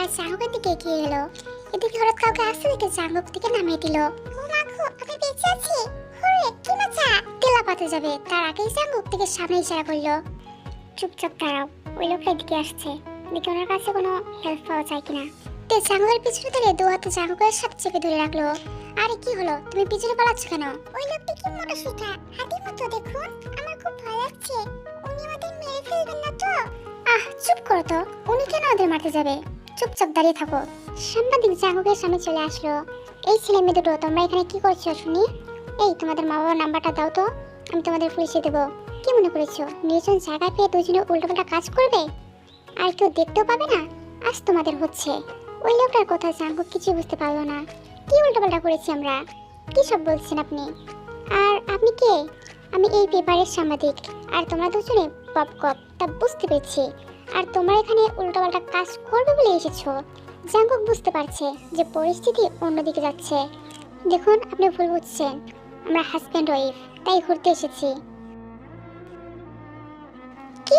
আর জাঙ্গুকের দিকে এগিয়ে এলো। এদিকে হঠাৎ কাউকে আসতে দেখে জাঙ্গুক থেকে নামিয়ে দিল। ও মা গো, আমি বেঁচে আছি। হরে কি মজা। তেলা পাতে যাবে তার আগেই জাঙ্গুক থেকে সামনে ইশারা করলো। চুপচাপ দাঁড়াও, ওই লোকটা এদিকে আসছে, দেখি ওনার কাছে কোনো হেল্প পাওয়া যায় কিনা। তে জাঙ্গুকের পিছনে ধরে দু হাতে জাঙ্গুকের সাথে চেপে ধরে রাখলো। আরে কি হলো, তুমি পিছনে পালাচ্ছ কেন? ওই লোকটি কি মোটা সুটা হাতির মতো, দেখুন আমার খুব ভয় লাগছে। উনি আমাদের মেরে ফেলবেন না তো? চুপ করো তো, উনি কেন আমাদের মারতে যাবে? চুপচাপ দাঁড়িয়ে থাকো। সাংবাদিক জাঙ্গুকের সামনে চলে আসলো। এই ছেলে মেয়ে দুটো তোমরা এখানে কি করছো শুনি? এই তোমাদের মা বাবার নাম্বারটা দাও তো, আমি তোমাদের পুলিশে দেবো। কি মনে করেছো নির্জন জায়গা পেয়ে দুজনে উল্টোপাল্টা কাজ করবে আর কেউ দেখতেও পাবে না? আজ তোমাদের হচ্ছে। ওই লোকটার কথা জাঙ্গুক কিছু বুঝতে পারলো না। কি উল্টোপাল্টা করেছি আমরা? কি সব বলছেন আপনি? আর আপনি কে? আমি এই পেপারের সাংবাদিক। আর তোমরা দুজনে পপকপ, তা বুঝতে পেরেছি। আর তোমরা এখানে উল্টোপাল্টা কাজ করবে বলে এসেছো। জাঙ্গুক বুঝতে পারছে যে পরিস্থিতি অন্যদিকে যাচ্ছে। দেখুন আপনি ভুল বুঝছেন, আমরা হাজব্যান্ড ওয়াইফ, তাই ঘুরতে এসেছি। কি?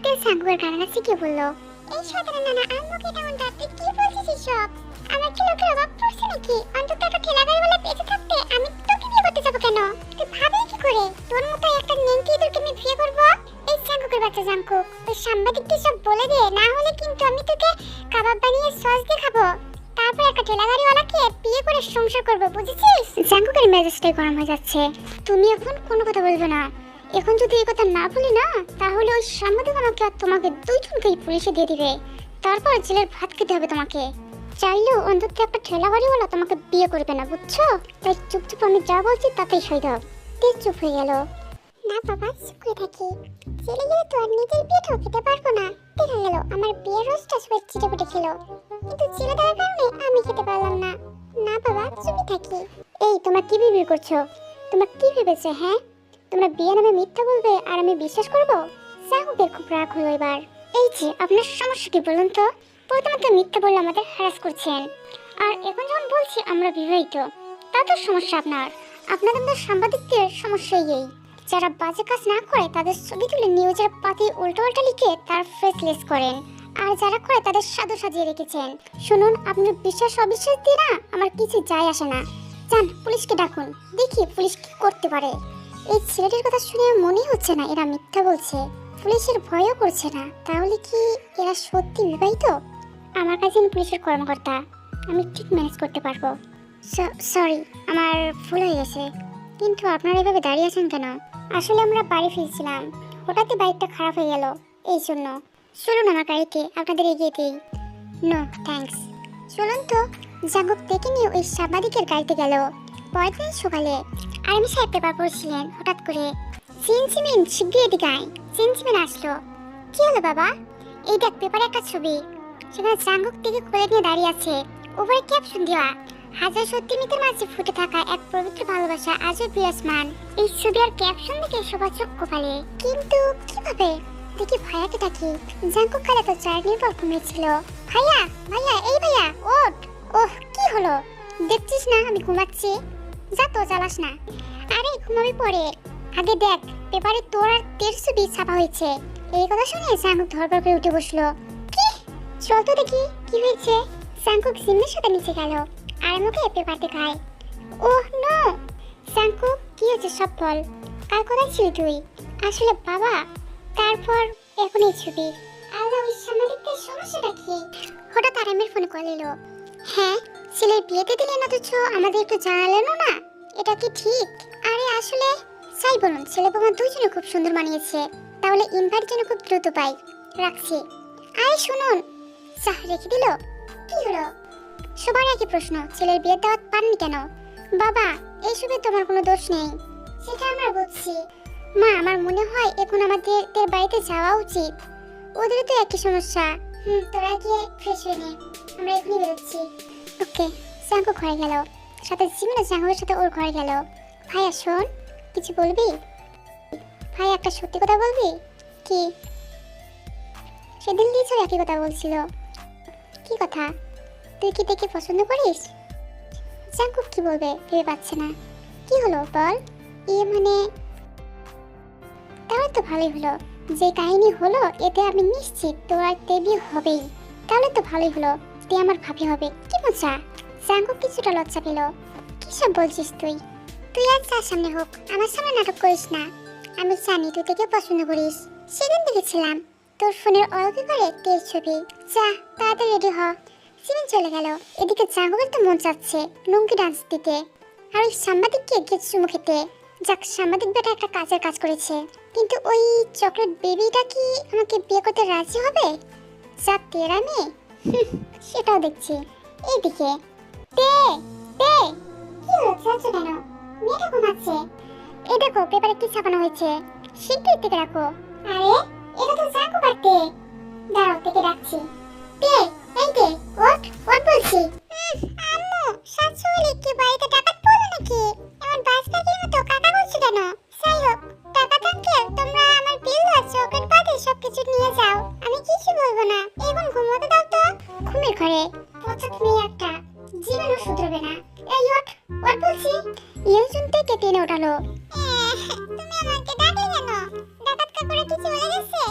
তেল জাঙ্গুকের কানে কাছে কি বললো? এই সাধারণ নানা আম্মুকে তেমন ডাকতে কি বলছিস সব? আমার কি লোকের অভাব পড়ছে নাকি? অন্তত একটা ঠেলা গাড়িওয়ালা বেঁচে থাকতে আমি তোকে বিয়ে করতে যাবো কেন? তুই ভাবি কি করে তোর মতো একটা নেংটি ইঁদুরকে আমি বিয়ে করবো? এই জাঙ্গুকের বাচ্চা জাঙ্কুক, ওই সাংবাদিককে সব বলে দে, না হলে কিন্তু আমি তোকে কাবাব বানিয়ে সস দিয়ে খাবো। তারপর একটা ঠেলা গাড়িওয়ালাকে বিয়ে করে সংসার করবো, বুঝেছিস? জাঙ্কুকের মেজাজটাই গরম হয়ে যাচ্ছে। তুমি এখন কোনো কথা বলবে না। এখন যদি এই কথা না বলি না, তাহলে ওই সাংবাদিক আমাকে আর তোমাকে দুইজনকেই পুলিশে দিয়ে দিবে। তারপর জেলের ভাত খেতে হবে তোমাকে। চাইলেও অন্তত একটা ঠেলা গাড়িওয়ালা তোমাকে বিয়ে করবে না, বুঝছো? তাই চুপচাপ আমি যা বলছি তাতেই সই দাও। তেজ চুপ হয়ে গেল। না বাবা, চুপ করে থাকি। জেলে গেলে তো আর নিজের বিয়েটাও খেতে পারবো না। দেখা গেল আমার বিয়ের রোজটা সবাই চিটেপুটে খেলো, কিন্তু জেলে দেওয়ার কারণে আমি খেতে পারলাম না। না বাবা, চুপই থাকি। এই তোমরা কি বিয়ে করছো? তোমরা কি ভেবেছো? হ্যাঁ, তোমরা বিয়ে নামে মিথ্যা বলবে আর আমি বিশ্বাস করবো? জাঙ্গুকের খুব রাগ হলো এবার। এই যে আপনার সমস্যা কি বলুন তো? প্রথমত মিথ্যা বলে আমাদের হ্যারাস করছেন, আর এখন যখন বলছি আমরা বিবাহিত, তাদের সমস্যা আপনার। আপনাদের সাংবাদিকদের সমস্যাই এই, যারা বাজে কাজ না করে তাদের ছবি তুলে নিউজের পাতে উল্টোপাল্টা লিখে তার ফেসলেস করেন, আর যারা করে তাদের সাধু সাজিয়ে রেখেছেন। শুনুন, আপনার বিশ্বাস অবিশ্বাস দিয়ে না আমার কিছু যায় আসে না। যান পুলিশকে ডাকুন, দেখি পুলিশ কি করতে পারে। এই ছেলেটির কথা শুনে মনে হচ্ছে না এরা মিথ্যা বলছে, পুলিশের ভয়ও করছে না। তাহলে কি এরা সত্যি বিবাহিত? আমার কাজিন পুলিশের কর্মকর্তা, আমি ঠিক ম্যানেজ করতে পারবো। সরি, আমার ভুল হয়ে গেছে। কিন্তু আপনারা এভাবে দাঁড়িয়ে আছেন কেন? আসলে আমরা বাড়ি ফিরছিলাম, হঠাৎই বাইকটা খারাপ হয়ে গেল, এই জন্য। চলুন আমার গাড়িতে আপনাদের এগিয়ে দিই। No thanks. চলুন তো। জাঙ্গুক দেখে নিয়ে ওই সাংবাদিকের গাড়িতে গেল। পরের দিন সকালে আর্মি সাহেব পেপার পড়ছিলেন। হঠাৎ করে সিনচিমিন, শিগগির এদিকে আয়। সিনচিমিন আসলো। কি হলো বাবা? এই দেখ পেপারে একটা ছবি, সেখানে জাঙ্গুক থেকে কোলে নিয়ে দাঁড়িয়ে আছে। উপরে ক্যাপশন দেওয়া, হাজার সত্যি মিথ্যের মাঝে ফুটে থাকা এক পবিত্র ভালোবাসা আজও বিরাজমান। এই ছবি আর ক্যাপশন দেখে সবার চোখ কপালে। কিন্তু কিভাবে? দেখি ভাইয়াকে ডাকি। জাঙ্গুক কালে তো জার্নির পর ঘুমিয়েছিল। ভাইয়া, ভাইয়া, এই ভাইয়া ওঠ। ওহ, কি হলো? দেখছিস না আমি ঘুমাচ্ছি? যা তো, জ্বালাস না। আরে ঘুমাবি পরে, আগে দেখ পেপারে তোর আর তের ছবি ছাপা হয়েছে। এই কথা শুনে জাঙ্গুক ধরপড় করে উঠে বসলো। কি? চল তো দেখি কি হয়েছে। জাঙ্গুক জিম্মির সাথে নিচে গেল আর মুখে পেপার দেখায়। Oh no! জাঙ্গুক, কি হয়েছে সব বল। কাল কোথায় ছিলি তুই? আসলে বাবা, তারপর এখন এই ছবি। আল্লাহ, সাংবাদিকদের সমস্যাটা কি? হঠাৎ আরামের ফোন কল এলো। হ্যাঁ, ছেলের বিয়েতে দিলেন অথচ আমাদের একটু জানালেনও না, এটা কি ঠিক? আরে আসলে সাই বলুন, ছেলে বৌমা দুজনে খুব সুন্দর মানিয়েছে, তাহলে ইনভাইট যেন খুব দ্রুত পাই। রাখছি। আরে শুনুন। চাহ রেখে দিল। কি হলো? সবার একই প্রশ্ন, ছেলের বিয়ের দাওয়াত পাননি কেন? বাবা, এইসবে তোমার কোনো দোষ নেই। সেটা আমরা বুঝছি মা, আমার মনে হয় এখন আমাদের বাড়িতে যাওয়া উচিত। ওদের তো একই সমস্যা। তোরা গিয়ে ফ্রেশ হয়ে নে, আমরা এখনই বেরোচ্ছি। ওকে। জাঙ্গুক ঘরে গেল, সাথে জিমিনও জাঙ্গুকের সাথে ওর ঘরে গেল। ভাইয়া শোন, কিছু বলবি? ভাই একটা সত্যি কথা বলবি? কি? সেদিন লিজও একই কথা বলছিল। কি কথা? তুই কি দেখে পছন্দ করিস? জাঙ্গুক কি বলবে ভেবে পাচ্ছে না। কি হলো বল। মানে তাহলে তো ভালোই হলো। যে কাহিনী হলো এতে আমি নিশ্চিত তোর আর দেবী হবেই। তাহলে তো ভালোই হলো। তে আমার ভাবি হবে, কি মজা। জাঙ্কুক কিছুটা লজ্জা পেল। কি সব বলছিস তুই? তুই আর যার সামনে হোক, আমার সামনে নাটক করিস না। আমি জানি তুই তাকে পছন্দ করিস। সেদিন দেখেছিলাম তোর ফোনের ওয়ালপেপারে তের ছবি। যা তাড়াতাড়ি রেডি হ। সিমিন চলে গেল। এদিকে জাঙ্কুকের তো মন চাচ্ছে লুঙ্গি ডান্স দিতে, আর ওই সাংবাদিককে গেট চুমু খেতে। যাক, সাংবাদিক বেটা একটা কাজের কাজ করেছে। কিন্তু ওই চকলেট বেবিটা কি আমাকে বিয়ে করতে রাজি হবে? যা তেরা মেয়ে, সেটাও দেখছি। এইদিকে তে তে, কি হচ্ছে কেন? মেয়েটা ঘুমাচ্ছে। এই দেখো পেপারে কি ছাপানো হয়েছে, শিগগির থেকে রাখো। আরে এটা তো জাঙ্কু বাড়তে। দাঁড়াও, থেকে রাখছি। তে, এই তে, ওঠ ওঠ বলছি। আম্মু, শাশুড়ি কি বাড়িতে ডাকাত পড়লো নাকি? এমন বাজপাখির মতো কাকা বলছো কেন? যাই হোক, টাকা থাকলে তোমরা আমার বিল আর চকলেট বাদে সবকিছু নিয়ে যাও, আমি কিছু বলবো না। এখন ঘুমোতে দাও তো। ঘুমের ঘরে পচাত মেয়ে একটা, জীবনও শুধরবে না। এই ওঠ ওঠ বলছি। ইয়ংজুন থেকে টেনে ওঠালো। তুমি আমাকে ডাকলে কেন? ডাকাত কাকুরা কিছু বলে গেছে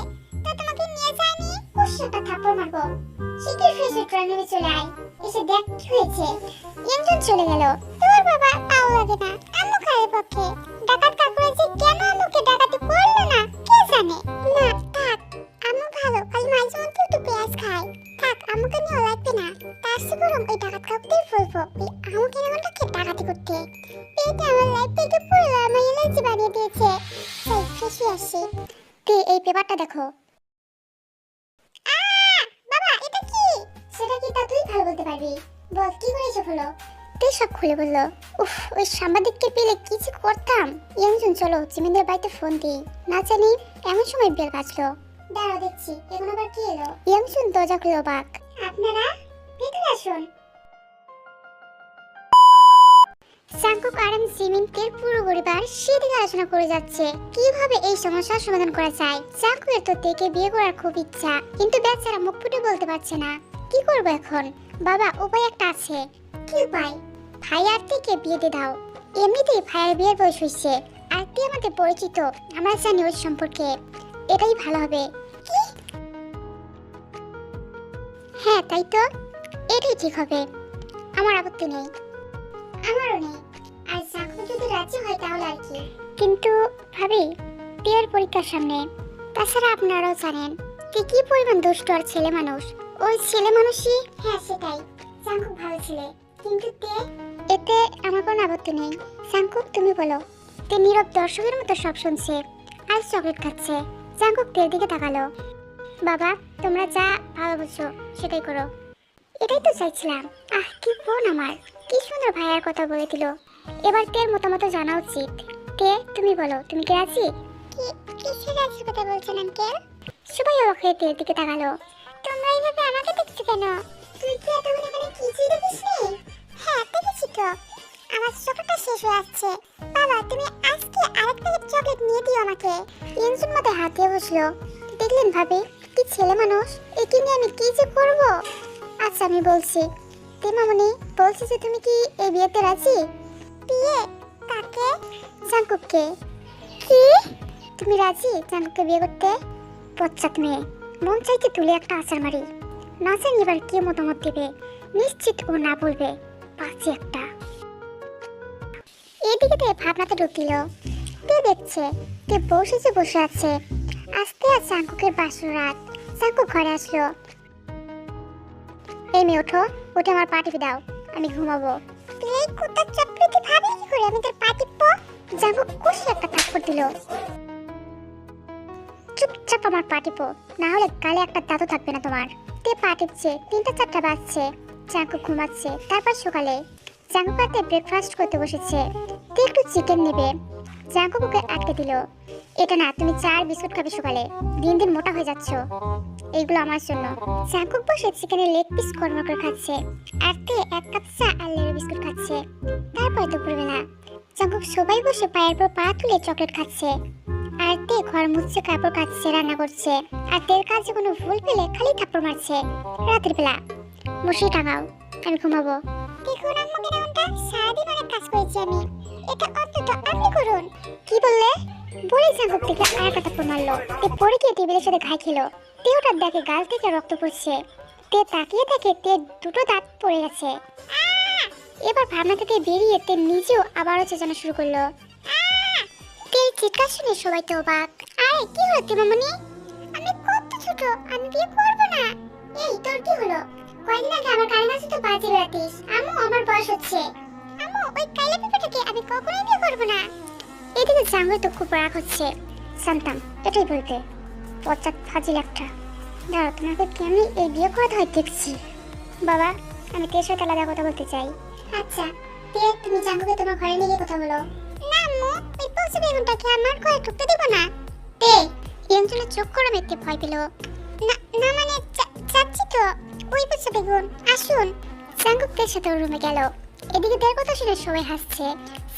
তো তোমাকে নিয়ে যায়নি? কুশটা থাপ্পড় মারবো। শিগগির ফ্রেশের ট্রেনে চলে আয়, এসে দেখ কি হয়েছে। ইয়ংজুন চলে গেল। তোর বাবা তাও লাগে না, আম্মু খায় পক্ষে। ডাকাত কাকুরা যে কেন আম্মুকে ডাকাতি করলো না কে জানে। না থাক, আম্মু ভালো, খালি মাঝে মধ্যে একটু পেঁয়াজ খায়। থাক, আম্মুকে নিয়ে লাগবে না। তার চেয়ে বরং ওই ডাকাত কাকুদের বলবো ওই আম্মুকে আমাকে ডাকাতি করতে। পেটে আমার লাইফ পেটে পুরো আমার এলার্জি বানিয়ে দিয়েছে। তাই ফেসে আসি। তে এই পেপারটা দেখো। বাবা এটা কি? সেটা কি তা তুই ভালো বলতে পারবি। বল কি করেছে হলো? তে সব খুলে বললো। উফ, ওই সাংবাদিককে পেলে কিছু করতাম। ইয়ংজুন চলো জিমিনদের বাড়িতে ফোন দিই। না জানি এমন সময় বেল বাজলো। দাঁড়াও দেখছি এখন আবার কি এলো। ইয়ংজুন দরজা খুলে বাক। আপনারা ভিতরে আসুন। জাঙ্কুক আর জিমিন তের পুরো পরিবার সেদিকে আলোচনা করে যাচ্ছে কিভাবে এই সমস্যার সমাধান করা যায়। জাঙ্কুকের তো তেকে বিয়ে করার খুব ইচ্ছা, কিন্তু বেচারা মুখ ফুটে বলতে পারছে না। কি করব এখন? বাবা, উপায় একটা আছে। কি উপায়? ভাই আর তেকে বিয়ে দিয়ে দাও। এমনিতেই ভাইয়ের বিয়ের বয়স হয়েছে, আর তে আমাদের পরিচিত, আমরা জানি ওর সম্পর্কে। এটাই ভালো হবে। কি? হ্যাঁ তাই তো, এটাই ঠিক হবে। আমার আপত্তি নেই। আমারও নেই। আর জাঙ্কুক যদি রাজি হয় তাহলে আর কি। কিন্তু ভাবি, তের পরীক্ষার সামনে। তাছাড়া আপনারাও জানেন তে কি পরিমাণ দুষ্ট আর ছেলে মানুষ। ওই ছেলে মানুষই। হ্যাঁ সেটাই, জাঙ্কুক ভালো ছেলে, কিন্তু তে। এতে আমার কোনো আপত্তি নেই। জাঙ্কুক তুমি বলো। তে নীরব দর্শকের মতো সব শুনছে আর চকলেট খাচ্ছে। জাঙ্কুক তের দিকে তাকালো। বাবা, তোমরা যা ভালো বুঝছো সেটাই করো। এটাই তো চাইছিলাম। কি বোন আমার, কি সুন্দর ভাইয়ার কথা বলে দিল। এবার তের মতামত জানা উচিত। তে তুমি বলো, তুমি কি রাজি? কিসের রাজির কথা বলছেন আঙ্কেল? সবাই অবাক হয়ে তের দিকে তাকালো। তোমরা এইভাবে আমাকে দেখছো কেন? তুই কি এতক্ষণ এখানে কিছুই দেখিসনি? হ্যাঁ দেখেছি তো, আমার চকলেটটা শেষ হয়ে আসছে। বাবা, তুমি আজকে আরেক প্যাকেট চকলেট নিয়ে দিও আমাকে। ইয়ংজুন মধ্যে হাত দিয়ে বসলো। দেখলেন ভাবি, কি ছেলে মানুষ। একে নিয়ে আমি কি যে করবো। আচ্ছা আমি বলছি। তে মামনি, বলছি যে তুমি কি এই বিয়েতে রাজি? বিয়ে? কাকে? জাঙ্কুককে। কি? তুমি রাজি জাঙ্কুককে বিয়ে করতে? পশ্চাৎ মেয়ে, মন চাইতে তুলে একটা আচার মারি। না জানি এবার কে মতামত দেবে। নিশ্চিত ও না বলবে। পাচ্ছি একটা। এদিকে তে ভাবনাতে ঢুক দিল। তে দেখছে তে বসে আছে। আজকে আর জাঙ্কুকের বাসর রাত। জাঙ্কুক ঘরে আসলো। এই মেয়ে ওঠো, উঠে আমার পা টিপে দাও, আমি ঘুমাবো। এই কুত্তার চক্রটি ভাবে কি করে আমি তোর পা টিপবো? জাঙ্কুক খুশি একটা থাপ্পড় দিল। চুপচাপ আমার পা টিপো, না হলে গালে একটা দাঁতও থাকবে না তোমার। তে পা টিপছে, 3টা 4টা বাজছে। জাঙ্কুক ঘুমাচ্ছে। তারপর সকালে জাঙ্কুক রাতে ব্রেকফাস্ট করতে বসেছে। তে একটু চিকেন নেবে। জাঙ্কুক ওকে আটকে দিল। এটা না, তুমি 4 বিস্কুট খাবে সকালে, দিন দিন মোটা হয়ে যাচ্ছ। এইগুলো আমার জন্য। জাঙ্কুক বসে চিকেনের লেগ পিস কর্মর করে খাচ্ছে, আর তে 1 কাপ চা আর লেবু বিস্কুট খাচ্ছে। তারপর দুপুরবেলা জাঙ্কুক সবাই বসে পায়ের পর পা তুলে চকলেট খাচ্ছে, আর তে ঘর মুছছে, কাপড় কাচছে, রান্না করছে। আর তের কাজে কোনো ভুল পেলে খালি থাপ্পড় মারছে। রাতের বেলা মশারি টাঙাও, আমি ঘুমাবো। দেখুন আম্মু, এমনটা সারাদিন অনেক কাজ করেছি আমি, এটা অন্তত আপনি করুন। কি বললে? বলে জাঙ্কুক থেকে আর একটা থাপ্পড় মারলো। তে পড়ে গিয়ে টেবিলের সাথে ঘাই খেলো। তে ওটা দেখে গাল থেকে রক্ত পড়ছে। তে তাকিয়ে দেখে তে দুটো দাঁত পড়ে গেছে। এবার ভাবনা থেকে বেরিয়ে তে নিজেও আবারও চেঁচানো শুরু করলো। তের চিৎকার শুনে সবাই তো অবাক। আরে কি হলো তিমামনি? আমি কত ছোট, আমি বিয়ে করব না। এই তোর কি হলো? কয়েকদিন আগে আমার কানে কাছে তো বাজে বেড়াতিস। আম্মু আমার বয়স হচ্ছে। আম্মু ওই কাইলা পিপাটাকে আমি কখনোই বিয়ে করব না। এদিকে জাঙ্গুই তো খুব রাগ হচ্ছে। শান্তাম এটাই বলতে পচাত ফাজিল একটা। দাঁড়াও তোমাকে কেমনি এই বিয়ে করাতে হয় দেখছি। বাবা আমি তের সাথে আলাদা কথা বলতে চাই। আচ্ছা তে তুমি জাঙ্গুকে তোমার ঘরে নিয়ে গিয়ে কথা বলো। না আম্মু ওই পচা বেগুনটাকে আমার ঘরে ঢুকতে দেব না। তে ইয়ঞ্জনের চোখ করে মেতে ভয় পেল। না না মানে চাচ্ছি তো ওই পচা বেগুন। আসুন। জাঙ্গুক তের সাথে রুমে গেল। এদিকে তের কথা শুনে সবাই হাসছে।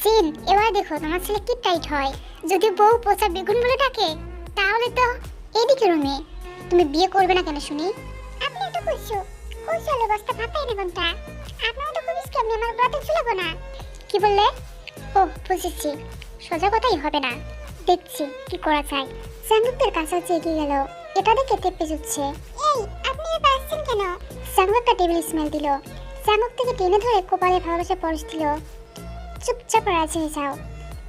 সিন এবার দেখো তোমার ছেলে কি টাইট হয়। যদি বউ পচা বেগুন বলে ডাকে তাহলে তো। এদিকে রুমে তুমি বিয়ে করবে না কেন শুনি? আপনি তো কইছো কইছলে বস্তা ফাটাই না কোনটা। আপনারা তো কইছ কি আমি আমার ব্রাতে ঝুলাবো না। কি বললে? ও বুঝেছি, সোজা কথাই হবে না, দেখছি কি করা যায়। জাঙ্গুকের কাছে এগিয়ে গেল। এটা দেখে তেপে যাচ্ছে। এই আপনি এবার আসছেন কেন? জাঙ্গুক একটা টেবিল স্মেল দিল। জাঙ্গুক থেকে টেনে ধরে কপালে ভালোবাসা পরশ দিল। চুপচাপ রাজি হয়ে যাও।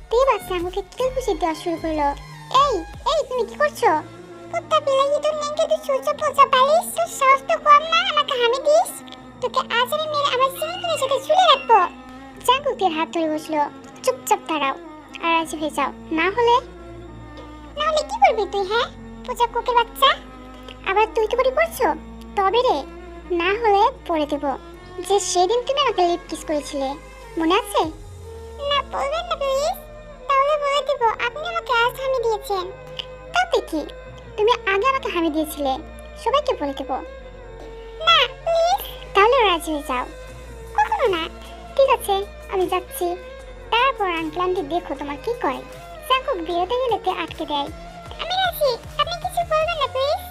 তেবা জাঙ্গুকে কিল খুশি দেওয়া শুরু করলো। এই এই তুমি কি করছো? কুত্তা বিলাই তো নেকে তুই সূর্য পচা পালিস, তোর সাহস তো কম না আমাকে হামি দিস। তোকে আজ আমি মেরে আমার সিংহের সাথে ঝুলে রাখবো। জাঙ্গুকের হাত ধরে বসলো। চুপচাপ দাঁড়াও আর রাজি হয়ে যাও, না হলে কি করবি তুই? হ্যাঁ পচা কোকের বাচ্চা, আবার তুই তো বড়ি করছো? তবে রে না হলে পড়ে দেব যে সেদিন তুমি আমাকে লিপ কিস করেছিলে, মনে আছে? না বলবেন না প্লিজ, তাহলে বলে দেব আপনি আমাকে আজ হামি দিয়েছেন। তাতে কি, তুমি আগে আমাকে হামি দিয়েছিলে, সবাইকে বলে দেব। না প্লিজ। তাহলে রাজি হয়ে যাও। কখনো না। ঠিক আছে আমি যাচ্ছি। তারপর আঙ্কেল আন্টি দেখো তোমার কি করে। জাঙ্গুক বেরোতে গেলে তে আটকে দেয়। আমি রাজি, আপনি কিছু বলবেন না প্লিজ।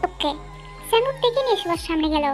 ওকে। জাঙ্গুক ডেকে নিয়ে সবার সামনে গেল।